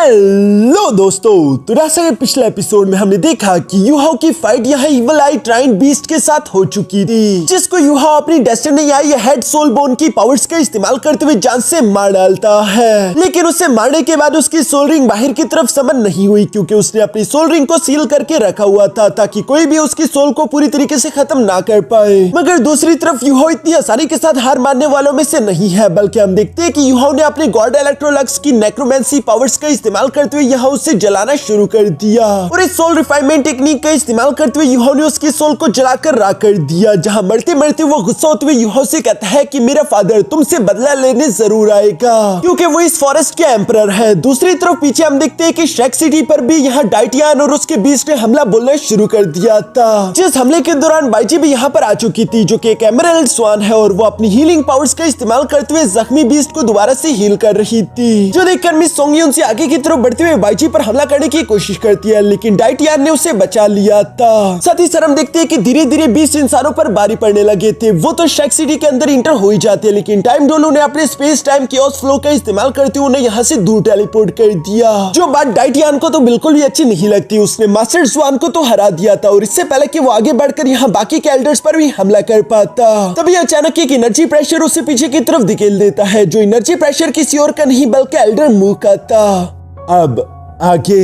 Hello दोस्तों, तो जैसा कि पिछले एपिसोड में हमने देखा कि यूहाओ की फाइट यहाँ इविल आई ट्राइन बीस्ट के साथ हो चुकी थी, जिसको यूहाओ अपनी डेस्टिनी या हेड सोल बोन की पावर्स का इस्तेमाल करते हुए जान से मार डालता है। लेकिन उसे मारने के बाद उसकी सोल रिंग बाहर की तरफ समन नहीं हुई, क्योंकि उसने अपनी सोल रिंग को सील करके रखा हुआ था ताकि कोई भी उसकी सोल को पूरी तरीके से खत्म ना कर पाए। मगर दूसरी तरफ यूहाओ इतनी आसानी के साथ हार मानने वालों में से नहीं है, बल्कि हम देखते हैं कि यूहाओ ने अपने गॉड इलेक्ट्रोलक्स की नेक्रोमेंसी पावर्स का इस्तेमाल करते हुए यहाँ उसे जलाना शुरू कर दिया और इस सोल रिफाइनमेंट टेक्निक का इस्तेमाल करते हुए यूहाओ ने उसकी सोल को जलाकर राख कर दिया। जहाँ मरते मरते वो गुस्सा होते हुए यूहाओ से कहता है कि मेरा फादर तुमसे बदला लेने जरूर आएगा, क्योंकि वो इस फॉरेस्ट के एम्परर है। दूसरी तरफ पीछे हम देखते हैं कि श्रेक सिटी पर भी यहाँ डाइटियन और उसके बीच ने हमला बोलना शुरू कर दिया था। जिस हमले के दौरान बाइजी भी यहाँ पर आ चुकी थी, जो कि एक एमरल्ड स्वान है, और वो अपनी हीलिंग पावर्स का इस्तेमाल करते हुए जख्मी बीस्ट को दोबारा से हील कर रही थी। जो देखकर मिस सोंगयुन से आगे की तरफ बढ़ते हुए बाइजी पर हमला करने की कोशिश करती है, लेकिन डाइटियन ने उसे बचा लिया था। साथ ही साथ हम देखते हैं कि धीरे धीरे बीस्ट इंसानों पर भारी पड़ने लगे थे। वो तो श्रेक सिटी के अंदर इंटर हो ही जाते हैं, लेकिन टाइम डोलो ने अपने स्पेस टाइम कियोस फ्लो का इस्तेमाल करते हुए उन्हें यहाँ से दूर टेलीपोर्ट कर दिया। जो बात डाइटियन को तो बिल्कुल भी अच्छी नहीं लगती। उसने मास्टर स्वान को तो हरा दिया था, और इससे पहले कि वो आगे बढ़कर यहाँ बाकी के एल्डर्स पर भी हमला कर पाता, तभी अचानक एक एनर्जी प्रेशर उसे पीछे की तरफ धकेल देता है। जो एनर्जी प्रेशर किसी और का नहीं बल्कि एल्डर मू का था। अब आगे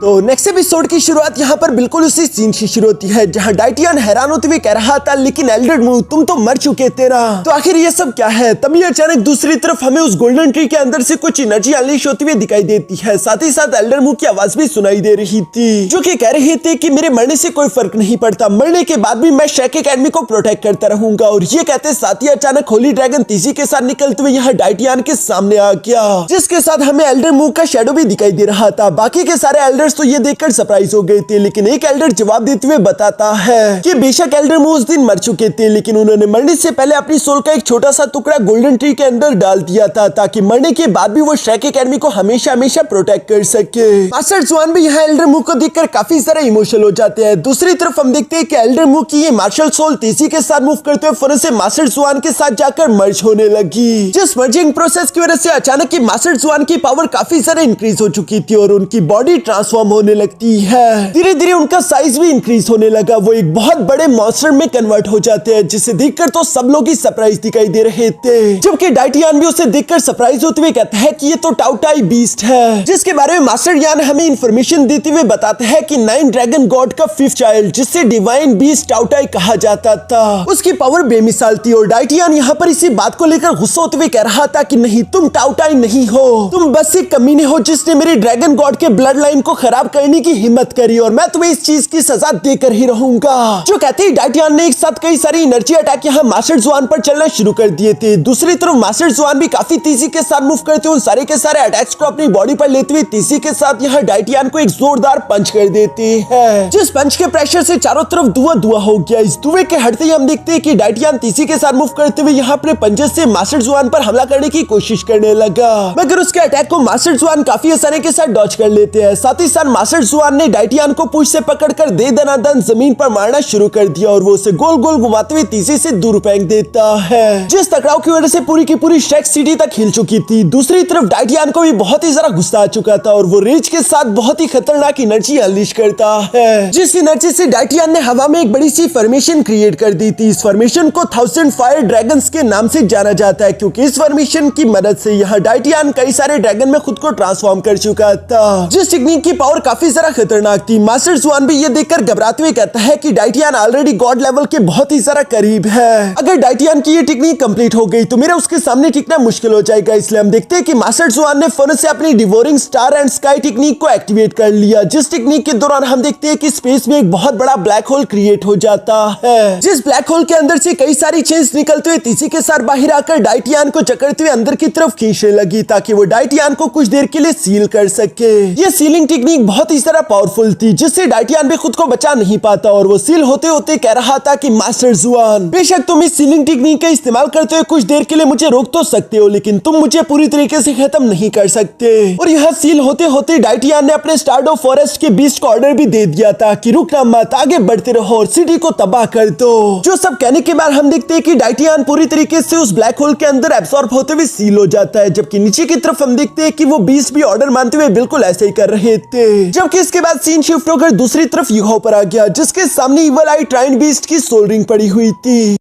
तो नेक्स्ट एपिसोड की शुरुआत यहाँ पर बिल्कुल उसी सीन से शुरू होती है, जहाँ डाइटियन हैरान होते हुए कह रहा था लेकिन एल्डर मू तुम तो मर चुके थे ना, तो आखिर ये सब क्या है। तभी अचानक दूसरी तरफ हमें उस गोल्डन ट्री के अंदर से कुछ एनर्जी अनलीश होती हुई दिखाई देती है। साथ ही साथ एल्डर मू की आवाज भी सुनाई दे रही थी, जो कि कह रहे थे कि मेरे मरने से कोई फर्क नहीं पड़ता, मरने के बाद भी मैं श्रेक एकेडमी को प्रोटेक्ट करता रहूंगा। और ये कहते साथ ही अचानक होली ड्रैगन तीजी के साथ निकलते हुए यहाँ डाइटियन के सामने आ गया, जिसके साथ हमें एल्डर मू का शेडो भी दिखाई दे रहा था। बाकी के सारे एल्डर्स तो ये देखकर सरप्राइज हो गए थे, लेकिन एक एल्डर जवाब देते हुए बताता है कि बेशक एल्डर मू उस दिन मर चुके थे, लेकिन उन्होंने मरने से पहले अपनी सोल का एक छोटा सा टुकड़ा गोल्डन ट्री के अंदर डाल दिया था, ताकि मरने के बाद भी वो श्रेक एकेडमी को हमेशा हमेशा प्रोटेक्ट कर सके। मास्टर जुआन भी यहाँ एल्डर मू को देखकर काफी सारे इमोशनल हो जाते हैं। दूसरी तरफ हम देखते हैं कि एल्डर मू की ये मार्शल सोल तेजी के साथ मूव करते हुए फौरन से मास्टर जुआन के साथ जाकर मर्ज होने लगी। जिस मर्जिंग प्रोसेस की वजह से अचानक मास्टर जुआन की पावर काफी सारे इंक्रीज हो चुकी थी और उनकी बॉडी ट्रांसफॉर्म होने लगती है। धीरे धीरे उनका साइज भी इंक्रीज होने लगा। वो एक बहुत बड़े मॉन्स्टर में कन्वर्ट हो जाते हैं, जिसे देखकर तो सब लोग ही सरप्राइज दिखाई दे रहे थे। जबकि डाइटियन भी उसे देखकर सरप्राइज होते हुए कहता है कि ये तो टाउटाई बीस्ट है, जिसके बारे में मास्टर यान हमें इंफॉर्मेशन देते हुए बताते हैं कि 9 ड्रैगन गॉड का 5th चाइल्ड, जिसे डिवाइन बीस्ट टाउटाई कहा जाता था, उसकी पावर बेमिसाल थी। और डाइटियन यहाँ पर इसी बात को लेकर गुस्सा होते हुए कह रहा था कि नहीं, तुम टाउटाई नहीं हो, तुम बस एक कमीने हो जिसने मेरे ड्रैगन गॉड के ब्लड लाइन को खराब करने की हिम्मत करी, और मैं तुम्हें इस चीज की सजा देकर ही रहूंगा। जो कहते ही डाइटियन ने एक साथ कई सारी एनर्जी अटैक यहाँ मास्टर जुआन पर चलना शुरू कर दिए थे। दूसरी तरफ मास्टर जुआन भी काफी तेजी के साथ मूव करते हुए सारे के सारे अटैक्स को अपनी बॉडी पर लेते हुए तेजी के साथ यहाँ डाइटियन को एक जोरदार पंच कर देते हैं, जिस पंच के प्रेशर से चारों तरफ धुआं धुआं हो गया। इस धुएं के हटते ही हम देखते हैं कि डाइटियन तेजी के साथ मूव करते हुए यहाँ अपने पंजे से मास्टर जुआन पर हमला करने की कोशिश करने लगा, मगर उसके अटैक को मास्टर जुआन काफी आसानी के साथ डॉज कर लेते हैं। साथ ही साथ मास्टर जुआन ने डाइटियन को पूंछ से पकड़कर दे दनादन जमीन पर मारना शुरू कर दिया, और वो उसे गोल गोल घुमाते हुए तेजी से दूर फेंक देता है, जिस टकराव की वजह से पूरी की पूरी श्रेक सिटी तक हिल चुकी थी। दूसरी तरफ डाइटियन को भी बहुत ही ज्यादा गुस्सा आ चुका था, और वो रेज के साथ बहुत ही खतरनाक एनर्जी अनलीश करता है, जिस एनर्जी से डाइटियन ने हवा में एक बड़ी सी फॉर्मेशन क्रिएट कर दी थी। इस फॉर्मेशन को 1000 फायर ड्रैगन्स के नाम से जाना जाता है, क्योंकि इस फॉर्मेशन की मदद से यहाँ डाइटियन कई सारे ड्रैगन में खुद को ट्रांसफॉर्म कर चुका था, जिस टेक्निक की पावर काफी ज्यादा खतरनाक थी। मास्टर जुआन भी ये देखकर घबराते हुए कहता है कि डाइटियन ऑलरेडी गॉड लेवल के बहुत ही ज्यादा करीब है। अगर डाइटियन की ये टेक्निक कंप्लीट हो गई तो मेरा उसके सामने टिकना मुश्किल हो जाएगा। इसलिए हम देखते हैं कि मास्टर जुआन ने फौरन से अपनी devouring star and sky technique को एक्टिवेट कर लिया, जिस टेक्निक के दौरान हम देखते हैं कि स्पेस में एक बहुत बड़ा ब्लैक होल क्रिएट हो जाता है, जिस ब्लैक होल के अंदर से कई सारी चेंज निकलते हुए तेजी के साथ बाहर आकर डाइटियन को जकड़ते हुए अंदर की तरफ खींचने लगी, ताकि वो डाइटियन को कुछ देर के लिए सील कर सके। ये सीलिंग टेक्निक टेक्निक बहुत ही ज्यादा पावरफुल थी, जिससे डाइटियान भी खुद को बचा नहीं पाता और वो सील होते होते कह रहा था कि मास्टर जुआन, बेशक तुम इस सीलिंग टेक्निक का इस्तेमाल करते हुए कुछ देर के लिए मुझे रोक तो सकते हो, लेकिन तुम मुझे पूरी तरीके से खत्म नहीं कर सकते। और यह सील होते होते डाइटियान ने अपने स्टारडो फॉरेस्ट के बीस्ट को ऑर्डर भी दे दिया था कि रुकना मत, आगे बढ़ते रहो और सिटी को तबाह कर दो। जो सब कहने के बाद हम देखते हैं कि डाइटियान पूरी तरीके से उस ब्लैक होल के अंदर एब्सॉर्ब होते हुए सील हो जाता है, जबकि नीचे की तरफ हम देखते हैं कि वो बीस्ट भी ऑर्डर मानते हुए बिल्कुल ऐसे ही कर रहे थे। जबकि इसके बाद सीन शिफ्ट होकर दूसरी तरफ यूहो पर आ गया, जिसके सामने इवल आई ट्राइन बीस्ट की सोल रिंग पड़ी हुई थी।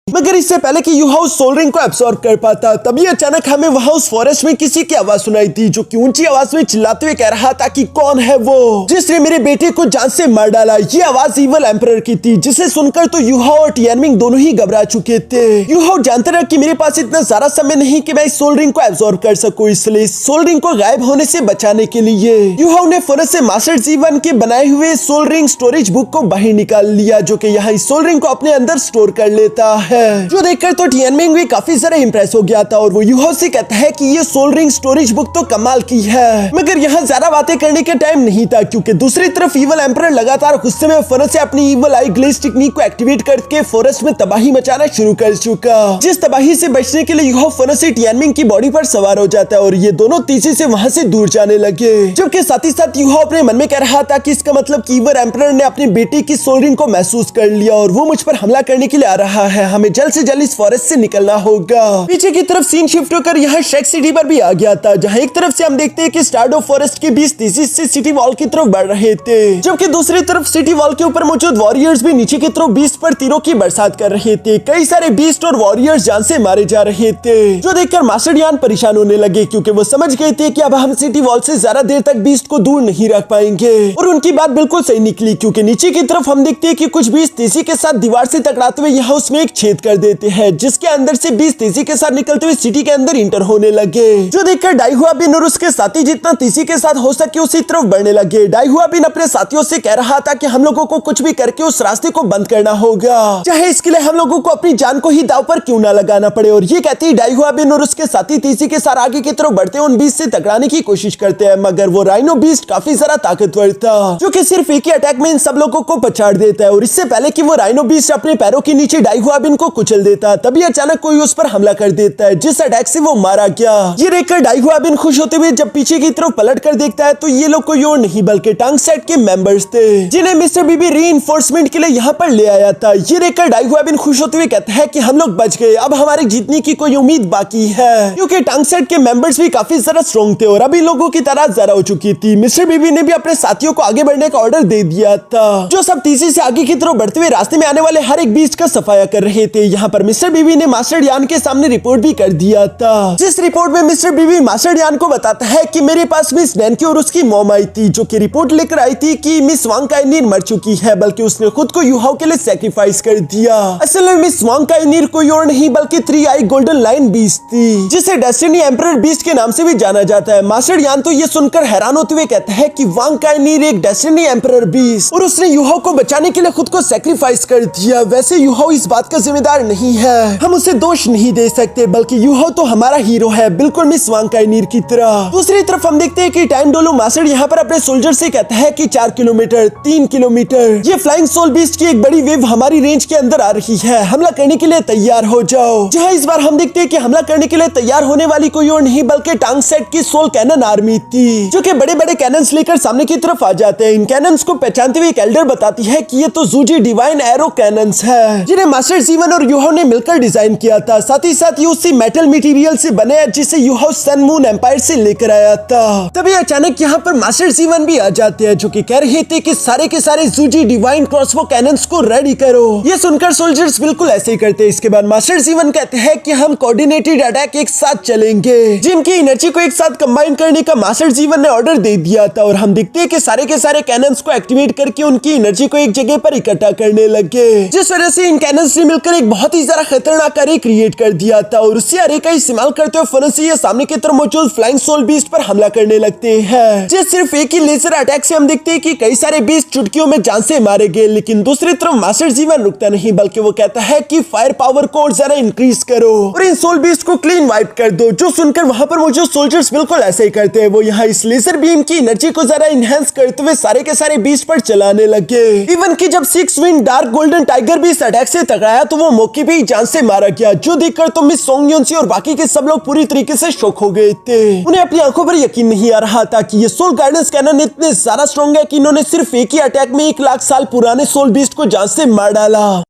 मगर इससे पहले कि यूहा उस सोल रिंग को एब्सॉर्ब कर पाता, तभी अचानक हमें वहां उस फॉरेस्ट में किसी की आवाज सुनाई दी, जो कि ऊंची आवाज में चिल्लाते हुए कह रहा था कि कौन है वो जिसने मेरे बेटे को जान से मार डाला। ये आवाज इवल एम्परर की थी, जिसे सुनकर तो यूहा और टियानमिंग दोनों ही घबरा चुके थे। यूहा जानते रहा कि मेरे पास इतना सारा समय नहीं कि मैं इस सोल रिंग को एब्सॉर्ब कर सकूं, इसलिए इस सोल रिंग को गायब होने से बचाने के लिए यूहा ने फौरन से मास्टर जीवन के बनाए हुए सोल रिंग स्टोरेज बुक को बाहर निकाल लिया, जो कि यहाँ इस सोल रिंग को अपने अंदर स्टोर कर लेता है। जो देखकर तो टियानमिंग भी काफी ज्यादा इंप्रेस हो गया था और वो यूहो से कहता है कि ये सोल रिंग स्टोरेज बुक तो कमाल की है। मगर यहाँ ज्यादा बातें करने के टाइम नहीं था, क्योंकि दूसरी तरफ इवल एम्परर लगातार गुस्से में फौरन से अपनी इवल आई ग्लेज टेक्निक को एक्टिवेट करके फॉरेस्ट में तबाही मचाना शुरू कर चुका, जिस तबाही से बचने के लिए यूहो फौरन से टियानमिंग की बॉडी पर सवार हो जाता है और ये दोनों तेजी से वहां से दूर जाने लगे। जबकि साथ ही साथ यूहो अपने मन में कह रहा था कि इसका मतलब कि इवल एम्परर ने अपने बेटे की सोल रिंग को महसूस कर लिया और वो मुझ पर हमला करने के लिए आ रहा है, हमें जल्द से जल्द इस फॉरेस्ट से निकलना होगा। पीछे की तरफ सीन शिफ्ट होकर यहाँ शेक सिटी पर भी आ गया था, जहाँ एक तरफ से हम देखते हैं कि स्टारडो फॉरेस्ट के बीच तेजी से सिटी वॉल की तरफ बढ़ रहे थे, जबकि दूसरी तरफ सिटी वॉल के ऊपर मौजूद वॉरियर्स भी नीचे की तरफ बीस्ट पर तीरों की बरसात कर रहे थे। कई सारे बीस्ट और वॉरियर्स जान से मारे जा रहे थे, जो देखकर मास्टर यान परेशान होने लगे, क्योंकि वो समझ गए थे कि अब हम सिटी वॉल से ज्यादा देर तक बीस्ट को दूर नहीं रख पाएंगे। और उनकी बात बिल्कुल सही निकली, क्योंकि नीचे की तरफ हम देखते हैं कि कुछ बीस्ट तेजी के साथ दीवार से टकराते हुए यहाँ उसमें एक छेद कर देते हैं, जिसके अंदर से बीस्ट तेजी के साथ निकलते हुए सिटी के अंदर इंटर होने लगे। जो देखकर डाइहुआ बिन और उसके साथी जितना तेजी के साथ हो सके उसी तरफ बढ़ने लगे। डाइहुआ बिन अपने साथियों से कह रहा था कि हम लोगों को कुछ भी करके उस रास्ते को बंद करना होगा, चाहे इसके लिए हम लोगों को अपनी जान को ही दांव पर क्यों ना लगाना पड़े। और ये कहते ही डाइहुआ बिन और उसके साथी तेजी के साथ आगे की तरफ बढ़ते उन बीस्ट से टकराने की कोशिश करते हैं, मगर वो राइनो बीस्ट काफी ज्यादा ताकतवर था, जो कि सिर्फ एक ही अटैक में इन सब लोगों को पछाड़ देता है। और इससे पहले कि वो राइनो बीस्ट अपने पैरों के नीचे डाइहुआ बिन को कुचल देता, तभी अचानक कोई उस पर हमला कर देता है, जिस अटैक से वो मारा गया। ये देखकर डाइहुआ बिन खुश होते हुए जब पीछे की तरफ पलट कर देखता है, तो ये लोग कोई और नहीं बल्कि टांग सेट के मेंबर्स थे, जिन्हें मिस्टर बीबी रीइंफोर्समेंट के लिए यहाँ पर ले आया था। ये देखकर डाइहुआ बिन खुश होते हुए कहता है कि हम लोग बच गए, अब हमारे जीतने की कोई उम्मीद बाकी है, क्योंकि टांग सेट के मेंबर्स भी काफी ज्यादा स्ट्रॉन्ग थे और अभी लोगों की तरह ज्यादा हो चुकी थी। मिस्टर बीबी ने भी अपने साथियों को आगे बढ़ने का ऑर्डर दे दिया था, जो सब तेजी से आगे की तरफ बढ़ते हुए रास्ते में आने वाले हर एक बीस्ट का सफाया कर रहे थे। यहाँ पर मिस्टर बीबी ने मास्टर यान के सामने रिपोर्ट भी कर दिया था, जिस रिपोर्ट में मिस्टर बीबी मास्टर यान को बताता है कि मेरे पास मिस नैनकी और उसकी मॉम आई थी, जो कि रिपोर्ट लेकर आई थी कि मिस वांग काइनीर मर चुकी है, बल्कि उसने खुद को यूहाओ के लिए सैक्रिफाइस कर दिया। असल में मिस वांग काइनीर कोई और नहीं बल्कि 3 आई गोल्डन लाइन बीस्ट थी, जिसे डेस्टिनी एम्परर बीस्ट के नाम से भी जाना जाता है। मास्टर यान तो ये सुनकर हैरान होते हुए कहता है कि वांग काइनीर एक डेस्टिनी एम्परर बीस्ट और उसने यूहाओ को बचाने के लिए खुद को सैक्रिफाइस कर दिया। वैसे यूहाओ इस बात का जिम्मेदार नहीं है, हम उसे दोष नहीं दे सकते, बल्कि यूहाओ तो हमारा हीरो है, बिल्कुल मिस वांग काइनीर की तरह। दूसरी तरफ हम देखते हैं कि टाइम डोलो मास्टर यहाँ पर अपने सोल्जर से कहता है कि 4 किलोमीटर 3 किलोमीटर ये फ्लाइंग सोल बीस्ट की एक बड़ी वेव हमारी रेंज के अंदर आ रही है, हमला करने के लिए तैयार हो जाओ। जहाँ इस बार हम देखते हैं कि हमला करने के लिए तैयार होने वाली कोई और नहीं बल्कि टांग सेट की सोल कैनन आर्मी थी, जो कि बड़े बड़े कैनन्स लेकर सामने की तरफ आ जाते हैं। इन कैनन्स को पहचानते हुए एक एल्डर बताती है कि ये तो जूजी डिवाइन एरो कैनन्स है, जिन्हें मास्टर जीवन और यूहाओ ने मिलकर डिजाइन किया था। साथ ही साथ ये उसी मेटल मटेरियल से बने हैं जिसे यूहाओ सन मून एम्पायर से लेकर आया था। तभी अचानक यहाँ पर मास्टर जीवन भी आ जाते हैं, जो कि कह रहे थे कि सारे के सारे जूजी डिवाइन क्रॉसबो कैनन्स को रेडी करो। ये सुनकर सोल्जर्स बिल्कुल ऐसे ही करते हैं। इसके बाद मास्टर जीवन कहते हैं कि हम कोऑर्डिनेटेड अटैक एक साथ चलेंगे, जिनकी एनर्जी को एक साथ कंबाइन करने का मास्टर जीवन ने ऑर्डर दे दिया था। और हम देखते हैं कि सारे के सारे कैनन्स को एक्टिवेट करके उनकी एनर्जी को एक जगह पर इकट्ठा करने लगे, जिस वजह से इन कैनन्स ने मिलकर एक बहुत ही ज्यादा खतरनाक एरे क्रिएट कर दिया था और उसी एरे का इस्तेमाल करते हुए फरसी सामने की तरफ मौजूद फ्लाइंग सोल बीस्ट पर हमला करने लगते हैं। जिस सिर्फ एक ही लेजर अटैक से हम देखते हैं कि कई सारे बीस्ट चुटकियों में जान से मारे गए, लेकिन दूसरी तरफ मास्टर जीवन रुकता नहीं बल्कि वो कहता है कि फायर पावर को और ज्यादा इंक्रीज करो और इन सोल बीस्ट को क्लीन वाइप कर दो। जो सुनकर वहां पर मौजूद सोल्जर्स बिल्कुल ऐसे ही करते हैं। वो यहाँ इस लेजर बीम की एनर्जी को ज्यादा इनहेंस करते हुए सारे के सारे बीस्ट पर चलाने लगे। इवन कि जब 6 wing dark golden tiger beast attack से टकराया तो वो मौके पे ही जान से मारा गया, जो देखकर तो मिस सोंग युन सी और बाकी के सब लोग पूरी तरीके से शॉक हो गए थे। उन्हें अपनी आंखों पर यकीन नहीं आ रहा था कि ये सोल गाइडेंस कैनन इतने ज्यादा स्ट्रॉन्ग है कि इन्होंने सिर्फ एक ही अटैक में 1 लाख साल पुराने सोल बीस्ट को जान से मार डाला।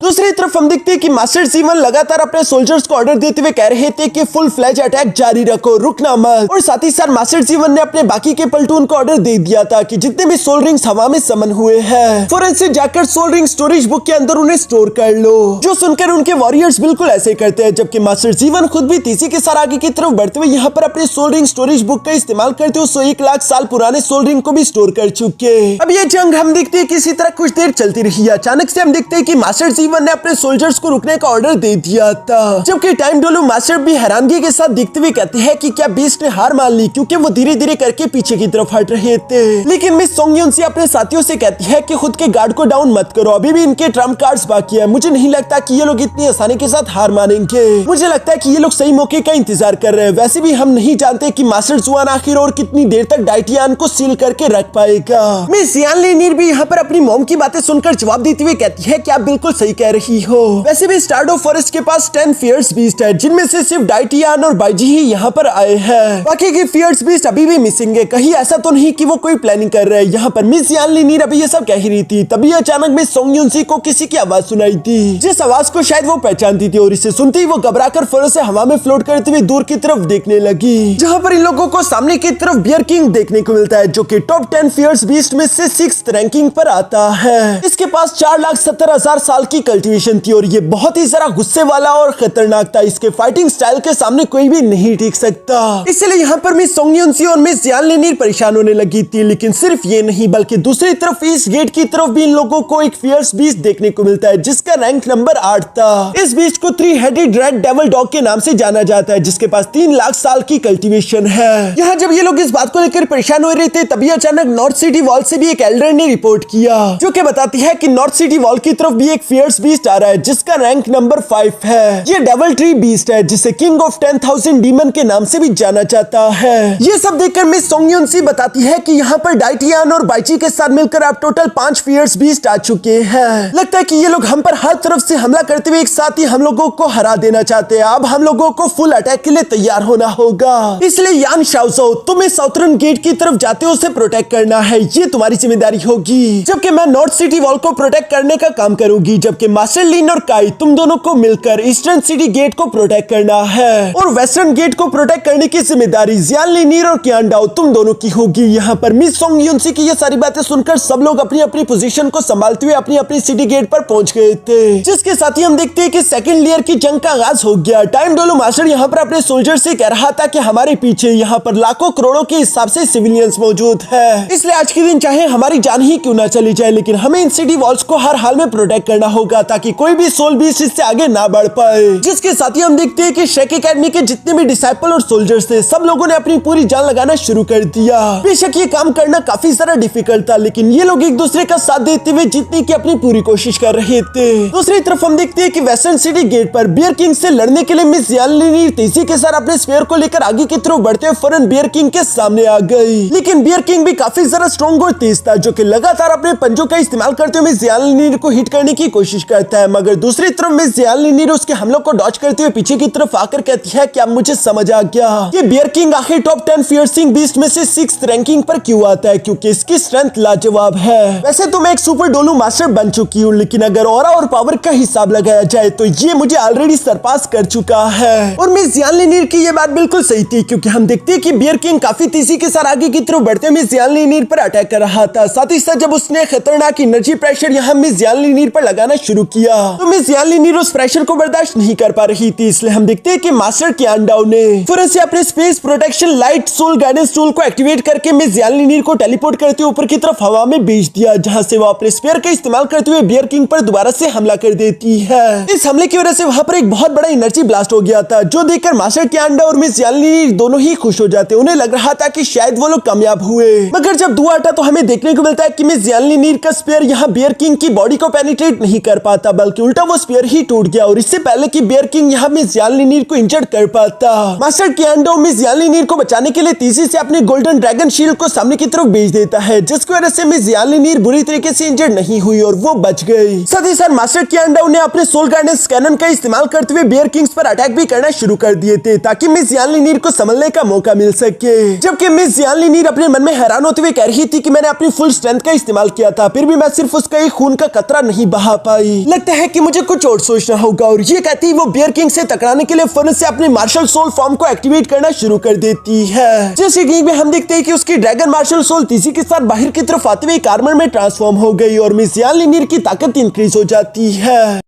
दूसरी तरफ हम देखते हैं कि मास्टर जीवन लगातार अपने सोल्जर्स को ऑर्डर देते हुए कह रहे थे कि फुल फ्लैज अटैक जारी रखो, रुकना मत। और साथ ही साथ मास्टर जीवन ने अपने बाकी के प्लटून को ऑर्डर दे दिया था कि जितने भी सोल रिंग्स हवा में समन हुए हैं फौरन से जाकर सोल रिंग स्टोरेज बुक के अंदर उन्हें स्टोर कर लो। जो सुनकर उनके वॉरियर्स बिल्कुल ऐसे करते हैं, जबकि मास्टर जीवन खुद भी तेजी के साथ आगे की तरफ बढ़ते हुए यहाँ पर अपने सोल रिंग स्टोरेज बुक का इस्तेमाल करते हुए 1 लाख साल पुराने सोल रिंग को भी स्टोर कर चुके। अब ये जंग हम देखते हैं किसी तरह कुछ देर चलती रही। अचानक से हम देखते हैं कि मास्टर जीवन ने अपने सोल्जर्स को रुकने का ऑर्डर दे दिया था, जबकि टाइम डोलू मास्टर भी हैरानगी के साथ देखते हुए कहते हैं कि क्या बीस्ट ने हार मान ली, क्योंकि वो धीरे धीरे करके पीछे की तरफ हट रहे थे। लेकिन मिस सोंग युन सी अपने साथियों से कहती है कि खुद के गार्ड को डाउन मत करो, अभी भी इनके ट्रम्प कार्ड्स बाकी है। मुझे नहीं लगता कि ये लोग इतनी आसानी के साथ हार मानेंगे। मुझे लगता है कि ये लोग सही मौके का इंतजार कर रहे हैं। वैसे भी हम नहीं जानते कि मास्टर जुआन आखिर और कितनी देर तक डाइटियान को सील करके रख पाएगा। मिस यान लीनियर भी यहाँ पर अपनी मॉम की बातें सुनकर जवाब देते हुए कहती है कि आप बिल्कुल सही कह रही हो। वैसे भी स्टारडो फॉरेस्ट के पास 10 फियर्स बीस्ट है, जिनमें से सिर्फ डाइटियान और बाइजी ही यहाँ पर आए हैं। बाकी के फियर्स बीस्ट अभी भी मिसिंग है। कहीं ऐसा तो नहीं कि वो कोई प्लानिंग कर रहे हैं। यहाँ पर मिस यान लीनियर अभी ये सब कह ही रही थी, तभी अचानक मिस सोंग युन सी को किसी की आवाज सुनाई थी, जिस आवाज को शायद वो पहचानती थी। और इसे सुनते ही वो घबराकर फौरन से हवा में फ्लोट करते हुए दूर की तरफ देखने लगी, जहाँ पर इन लोगों को सामने की तरफ बियर किंग देखने को मिलता है, जो कि टॉप 10 फियर्स बीस्ट में से 6th रैंकिंग पर आता है। इसके पास 4,70,000 साल की कल्टीवेशन थी और ये बहुत ही जरा गुस्से वाला और खतरनाक था। इसके फाइटिंग स्टाइल के सामने कोई भी नहीं टिक सकता। इसलिए यहाँ पर मिस सोंग युन सी और मिस यान लीनियर परेशान होने लगी थी। लेकिन सिर्फ ये नहीं बल्कि दूसरी तरफ इस गेट की तरफ भी इन लोगों को एक फियर्स बीस्ट देखने को मिलता है, जिसका रैंक नंबर 8 था। इस बीस्ट को 3 हेडेड रेड डेविल डॉग के नाम से जाना जाता है, जिसके पास 3 लाख साल की कल्टीवेशन है। यहाँ जब ये लोग इस बात को लेकर परेशान हो रहे थे तभी अचानक नॉर्थ सिटी वॉल से भी एक एल्डर ने रिपोर्ट किया, जो कि बताती है कि नॉर्थ सिटी वॉल की तरफ भी एक फियर्स बीस्ट आ रहा है, जिसका रैंक नंबर 5 है। ये डेविल ट्री बीस्ट है, जिसे किंग ऑफ 10,000 डीमन के नाम से भी जाना जाता है। ये सब देखकर मिस सोंग युन सी बताती है कि यहाँ पर डाइटियान और बाइची के साथ मिलकर अब टोटल 5 फियर्स बीस्ट आ चुके हैं। लगता है कि ये लोग हम पर हर तरफ से हमला करते हुए एक साथ ही हम लोगों को हरा देना चाहते हैं। अब हम लोगों को फुल अटैक के लिए तैयार होना होगा। इसलिए यान शाओजो, तुम इस साउथर्न गेट की तरफ जाते हो उसे प्रोटेक्ट करना है, ये तुम्हारी जिम्मेदारी होगी, जबकि मैं नॉर्थ सिटी वॉल को प्रोटेक्ट करने का काम करूंगी। जबकि मास्टर लिन और काई, तुम दोनों को मिलकर ईस्टर्न सिटी गेट को प्रोटेक्ट करना है और वेस्टर्न गेट को प्रोटेक्ट करने की जिम्मेदारी जियान लीनियर और कियान डाओ तुम दोनों की होगी। यहाँ पर मिस सोंग युन सी की ये सारी बातें सुनकर सब लोग अपनी अपनी पोजीशन को संभालते हुए अपनी अपनी सिटी गेट पर पहुंच गए थे, जिसके साथ ही हम देखते हैं कि सेकंड लेयर की जंग का आगाज हो गया। टाइम डोलो मास्टर यहाँ पर अपने सोल्जर से कह रहा था कि हमारे पीछे यहाँ पर लाखों करोड़ों के हिसाब से सिविलियंस मौजूद है, इसलिए आज के दिन चाहे हमारी जान ही क्यों ना चली जाए, लेकिन हमें इन सिटी वॉल्स को हर हाल में प्रोटेक्ट करना होगा ताकि कोई भी सोल बीस्ट इससे आगे ना बढ़ पाए। जिसके साथ ही हम देखते हैं कि शेक एकेडमी के जितने भी डिसाइपल और सोल्जर्स थे सब लोगों ने अपनी पूरी जान लगाना शुरू कर दिया। बेशक ये काम करना काफी ज्यादा डिफिकल्ट था, लेकिन ये लोग एक दूसरे का साथ देते हुए जीतने की अपनी पूरी कोशिश कर रहे थे। दूसरी तरफ हम देखते हैं कि वेस्टर्न सिटी गेट पर बियर किंग से लड़ने के लिए मिस यान लीनियर तेजी के साथ अपने स्फीयर को लेकर आगे की तरफ बढ़ते हुए फौरन बियर किंग के सामने आ गई। लेकिन बियर किंग भी काफी ज्यादा स्ट्रॉन्ग और तेज था, जो कि लगातार अपने पंजों का इस्तेमाल करते हुए मिस यान लीनियर को हिट करने की कोशिश करता है। मगर दूसरी तरफ मिस यान लीनियर उसके हमलों को डॉज करते हुए पीछे की तरफ आकर कहती है कि अब मुझे समझ आ गया कि बियर किंग आखिर टॉप 10 फियर्सिंग बीस्ट में से 6th रैंकिंग पर क्यों आता है, क्योंकि इसकी स्ट्रेंथ लाजवाब है। वैसे तो मैं एक सुपर डोलू मास्टर बन चुकी हूँ, लेकिन अगर ऑरा और पावर का हिसाब लगाया जाए तो ये मुझे ऑलरेडी सरपास कर चुका है। और मिस यान लीनियर की ये बात बिल्कुल सही थी, क्योंकि हम देखते हैं कि बियर किंग काफी तेजी के साथ आगे की तरफ बढ़ते मिस यान लीनियर पर अटैक कर रहा था। साथ ही साथ जब उसने खतरनाक एनर्जी प्रेशर यहाँ मिस यान लीनियर पर लगाना शुरू शुरू किया तो मिस यानलिनीर उस प्रेशर को बर्दाश्त नहीं कर पा रही थी। इसलिए हम देखते हैं कि मास्टर कियांडाओ ने फौरन से अपने space protection light soul guidance tool को एक्टिवेट करके मिस यानलिनीर को टेलीपोर्ट करते हुए ऊपर की तरफ हवा में भेज दिया, जहां से वो अपने स्पेयर का इस्तेमाल करते हुए बियर किंग पर दोबारा से हमला कर देती है। इस हमले की वजह से वहां पर एक बहुत बड़ा एनर्जी ब्लास्ट हो गया था, जो देखकर मास्टर कियांडाओ और मिस यानलिनीर दोनों ही खुश हो जाते। उन्हें लग रहा था कि शायद वो लोग कामयाब हुए, मगर जब धुआं हटा तो हमें देखने को मिलता है कि मिस यानलिनीर का स्पेयर यहाँ बियर किंग की बॉडी को पेनिट्रेट नहीं कर पाता, बल्कि उल्टा वो स्पेयर ही टूट गया। और इससे पहले कि बियर किंग यहाँ मिस यानलिनीर को इंजर्ड कर पाता, मास्टर कियांडाओ मिस यानलिनीर को बचाने के लिए तेजी से अपने गोल्डन ड्रैगन शील्ड को सामने की तरफ भेज देता है, जिसकी वजह से मिस यानलिनीर बुरी तरीके से इंजर्ड नहीं हुई और वो बच गई। साथ ही साथ मास्टर कियांडाओ ने अपने सोल गाइडेंस कैनन का इस्तेमाल करते हुए बियर किंग्स पर अटैक भी करना शुरू कर दिए थे, ताकि मिस यानलिनीर को संभलने का मौका मिल सके। जबकि मिस यानलिनीर अपने मन में हैरान होते हुए कह रही थी कि मैंने अपनी फुल स्ट्रेंथ का इस्तेमाल किया था, फिर भी मैं सिर्फ उसका एक खून का कतरा नहीं बहा पाई। लगता है कि मुझे कुछ और सोचना होगा। और ये कहती वो बियर किंग से टकराने के लिए फौरन से अपने मार्शल सोल फॉर्म को एक्टिवेट करना शुरू कर देती है। जैसे कि हम देखते हैं कि उसकी ड्रैगन मार्शल सोल तेजी के साथ बाहर की तरफ आते हुए एक आर्मर में ट्रांसफॉर्म हो गई और मिस यानलिनीर की ताकत इंक्रीज हो जाती है।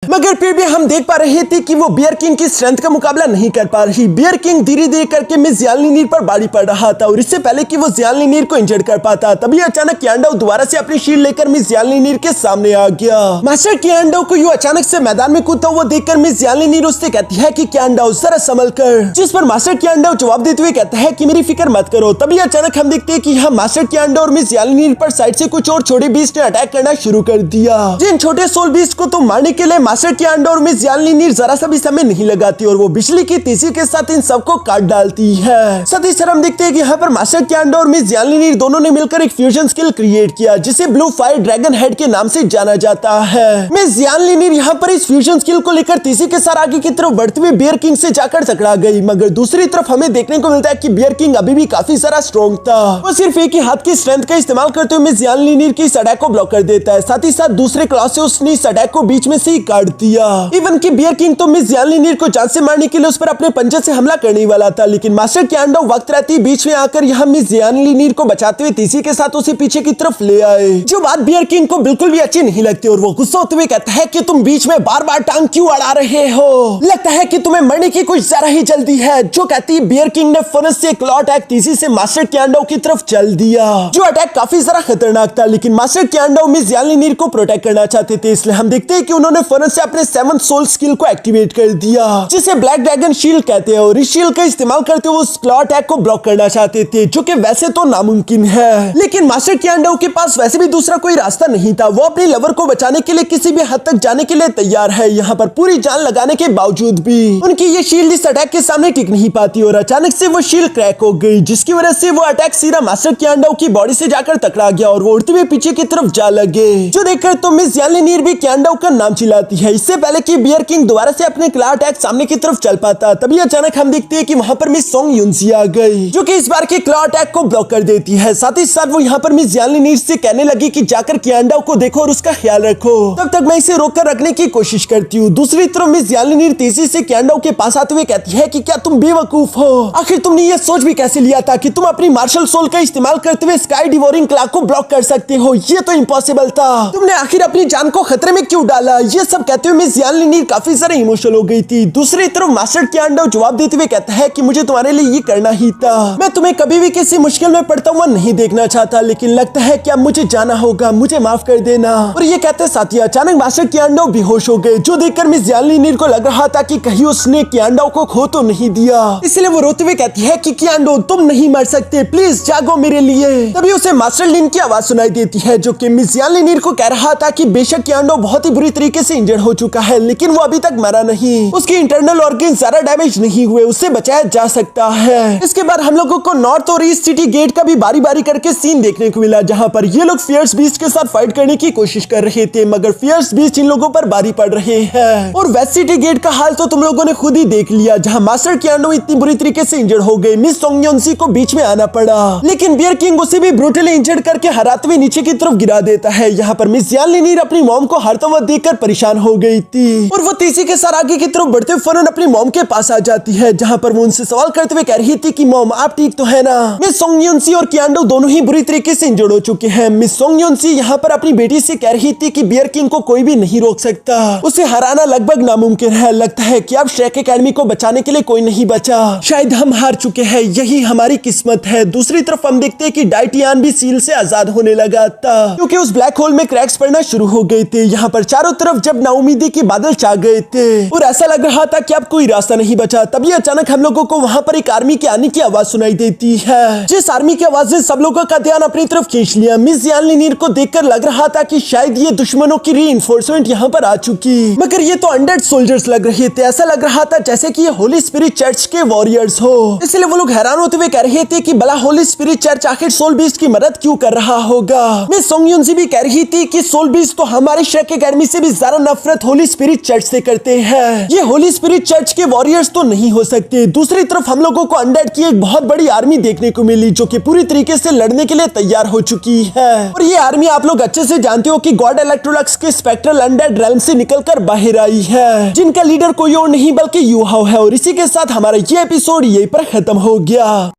मगर फिर भी हम देख पा रहे थे कि वो बियर किंग की स्ट्रेंथ का मुकाबला नहीं कर पा रही। बियर किंग धीरे धीरे करके मिस यानलिनीर पर भारी पड़ रहा था और इससे पहले कि वो यानलिनीर को इंजर्ड कर पाता, तभी अचानक कियांडाओ दोबारा से अपनी शील्ड लेकर मिस यानलिनीर के सामने आ गया। मास्टर कियांडाओ को यूं अचानक से मैदान में कूदता हुआ देखकर मिस यानलिनीर उससे कहती है कि कियांडाओ जरा संभल कर, जिस पर मास्टर कियांडाओ जवाब देते हुए कहता है कि मेरी फिक्र मत करो। तभी अचानक हम देखते हैं कि यहाँ मास्टर कियांडाओ और मिस यानलिनीर पर साइड से कुछ और छोटे बीस्ट ने अटैक करना शुरू कर दिया। जिन छोटे सोल बीस्ट को तो मारने के लिए मास्टर कियांडाओ और मिस यानलिनीर जरा सा भी समय नहीं लगाती और वो बिजली की तेजी के साथ इन सबको काट डालती है। साथ ही साथ हम देखते हैं कि यहाँ पर मास्टर कियांडाओ और मिस यानलिनीर दोनों ने मिलकर एक फ्यूजन स्किल क्रिएट किया, जिसे ब्लू फायर ड्रैगन हेड के नाम से जाना जाता है। मिस यानलिनीर यहाँ पर इस फ्यूजन स्किल को लेकर तेजी के साथ आगे की तरफ बढ़ते हुए बियर किंग से जाकर टकरा गई, मगर दूसरी तरफ हमें देखने को मिलता है कि बियर किंग अभी भी काफी सारा स्ट्रॉन्ग था। वो सिर्फ एक ही हाथ की स्ट्रेंथ का इस्तेमाल करते हुए मिस यानलिनीर की इस अटैक को ब्लॉक कर देता है। साथ ही साथ दूसरे क्लॉस से उसने इस अटैक को बीच में से ही काट दिया। इवन कि बियर किंग तो मिस यानलिनीर को जान से मारने के लिए उस पर अपने पंजे से हमला करने वाला था, लेकिन मास्टर कियांडाओ वक्त रहती बीच में आकर यहाँ मिस यानलिनीर को बचाते हुए तेजी के साथ उसे पीछे की तरफ ले आए, जो बात बियर किंग को बिल्कुल भी अच्छी नहीं लगती और वो गुस्सा होते हुए कहता है कि तुम बीच में बार बार टांग क्यों अड़ा रहे हो, लगता है कि तुम्हें मरने की कुछ जरा ही जल्दी है। जो कहती बियर किंग ने फौरन से क्लॉ अटैक तेजी से मास्टर कियांडाओ की तरफ चल दिया, जो अटैक काफी ज्यादा खतरनाक था, लेकिन मास्टर कियांडाओ मिस यानलिनीर को प्रोटेक्ट करना चाहते थे। इसलिए हम देखते हैं कि उन्होंने फौरन से अपने 7th सोल स्किल को एक्टिवेट कर दिया, जिसे ब्लैक ड्रैगन शील्ड कहते हैं, और इस शील्ड का इस्तेमाल करते हुए उस क्लॉ अटैक को ब्लॉक करना चाहते थे, जो कि वैसे तो नामुमकिन है। लेकिन मास्टर कियांडाओ के पास वैसे भी दूसरा कोई रास्ता नहीं था। वो अपनी लवर को बचाने के लिए किसी भी हद तक जाने के लिए तैयार है, यहाँ पर पूरी जान लगाने के बावजूद भी उनकी ये शील्ड इस अटैक के सामने टिक नहीं पाती और अचानक से वो शील्ड क्रैक हो गई, जिसकी वजह से वो अटैक सीधा मास्टर कियांडाओ की बॉडी से जाकर टकरा गया और वो उड़ते हुए पीछे की तरफ जा लगे, जो देखकर तो मिस यानलिनीर भी कियांडाओ का नाम चिल्लाती है। इससे पहले कि बियर किंग दोबारा से अपने क्लॉ अटैक सामने की तरफ चल पाता, तभी अचानक हम देखते हैं कि वहां पर मिस सोंग युनसी आ गई, जो कि इस बार के क्लॉ अटैक को ब्लॉक कर देती है। साथ ही साथ वो यहाँ पर मिस यानलिनीर से कहने लगी कि जाकर कियांडाओ को देखो और उसका ख्याल रखो, तब तक मैं इसे रोक कर रखने की कोशिश करती हूँ। दूसरी तरफ मिस यानलिनीर तेजी से कियांडाओ के पास आते हुए कहती है कि क्या तुम बेवकूफ हो, आखिर तुमने ये सोच भी कैसे लिया था कि तुम अपनी मार्शल सोल का इस्तेमाल करते हुए स्काई डिवोरिंग क्लॉ को ब्लॉक कर सकते हो, ये तो इम्पॉसिबल था, तुमने आखिर अपनी जान को खतरे में क्यों डाला। ये सब कहते हुए मिस यानलिनीर काफी ज्यादा इमोशनल हो गई थी। दूसरी तरफ मास्टर कियांडाओ जवाब देते हुए कहता है कि मुझे तुम्हारे लिए ये करना ही था, मैं तुम्हें कभी भी किसी मुश्किल में पड़ता हुआ नहीं देखना चाहता, लेकिन लगता है कि अब मुझे जाना होगा, मुझे माफ कर देना। और ये कहते साथ ही अचानक मास्टर कियांडाओ बेहोश हो गए, जो देखकर मिस यानलिनीर को लग रहा था कि कहीं उसने कियांडाओ को खो तो नहीं दिया। इसलिए वो रोते हुए कहती है कि कियांडाओ तुम नहीं मर सकते, प्लीज जागो मेरे लिए। तभी उसे मास्टर लिन की आवाज सुनाई देती है, जो कि मिस यानलिनीर को कह रहा था कि बेशक कियांडाओ बहुत ही बुरी तरीके से इंजर्ड हो चुका है, लेकिन वो अभी तक मरा नहीं, उसकी इंटरनल ऑर्गन ज्यादा डैमेज नहीं हुए, उससे बचाया जा सकता है। इसके बाद हम लोगों को नॉर्थ और ईस्ट सिटी गेट का भी बारी बारी करके सीन देखने को मिला, जहां पर ये लोग फियर्स बीस्ट के साथ फाइट करने की कोशिश कर रहे थे, मगर फियर्स बीस्ट इन लोगों पर भारी पड़ रहे हैं। और वेस्ट सिटी गेट का हाल तो तुम लोगों ने खुद ही देख लिया, जहां मास्टर कियांडाओ इतनी बुरी तरीके से इंजर्ड हो गए, मिस सोंग युनसी को बीच में आना पड़ा, लेकिन बियर किंग उसे भी ब्रूटली इंजर्ड करके हराते हुए नीचे की तरफ गिरा देता है। यहाँ पर मिस यानलिनीर अपनी मॉम को हारता हुआ देखकर परेशान हो हो गई थी और वो तेजी के साथ आगे की तरफ बढ़ते हुए फौरन अपनी मॉम के पास आ जाती है, जहाँ पर वो उनसे सवाल करते हुए कह रही थी कि मॉम आप ठीक तो है ना। मिस सोंग युन सी और कियांडो दोनों ही बुरी तरीके से इंजर्ड हो चुके हैं। मिस सोंग युन सी यहाँ पर अपनी बेटी से कह रही थी कि बियर किंग को कोई भी नहीं रोक सकता, उसे हराना लगभग नामुमकिन है। लगता है कि अब श्रेक एकेडमी को बचाने के लिए कोई नहीं बचा, शायद हम हार चुके हैं, यही हमारी किस्मत है। दूसरी तरफ हम देखते हैं कि डाइटियान भी सील से आजाद होने लगा था क्योंकि उस ब्लैक होल में क्रैक्स पड़ना शुरू हो गए थे। यहाँ पर चारों तरफ जब नाउमीदी के बादल छा गए थे और ऐसा लग रहा था कि अब कोई रास्ता नहीं बचा, तभी अचानक हम लोगों को वहाँ पर एक आर्मी के आने की आवाज सुनाई देती है, जिस आर्मी की आवाज ने सब लोगों का ध्यान अपनी तरफ खींच लिया। मिस जियान लिनीर को देखकर लग रहा था कि शायद ये दुश्मनों की रीइंफोर्समेंट यहाँ पर आ चुकी, मगर ये तो अनडेड सोल्जर्स लग रहे थे। ऐसा लग रहा था जैसे कि ये होली स्पिरिट चर्च के वॉरियर्स हो, इसलिए वो लोग हैरान होते हुए कह रहे थे कि भला होली स्पिरिट चर्च आखिर सोल बीस्ट की मदद क्यों कर रहा होगा। मिस सोंग युन सी भी कह रही थी कि सोल बीस्ट तो हमारे श्रेक एकेडमी से भी ज्यादा नफरत होली स्पिरिट चर्च से करते हैं, ये होली स्पिरिट चर्च के वॉरियर्स तो नहीं हो सकते। दूसरी तरफ हम लोगों को अनडेड की एक बहुत बड़ी आर्मी देखने को मिली जो कि पूरी तरीके से लड़ने के लिए तैयार हो चुकी है और ये आर्मी आप लोग अच्छे से जानते हो कि गॉड इलेक्ट्रोलक्स के स्पेक्ट्रल अनडेड रेल्म से निकलकर बाहर आई है, जिनका लीडर कोई और नहीं बल्कि यू हाओ है। और इसी के साथ हमारा ये एपिसोड यहीं पर खत्म हो गया।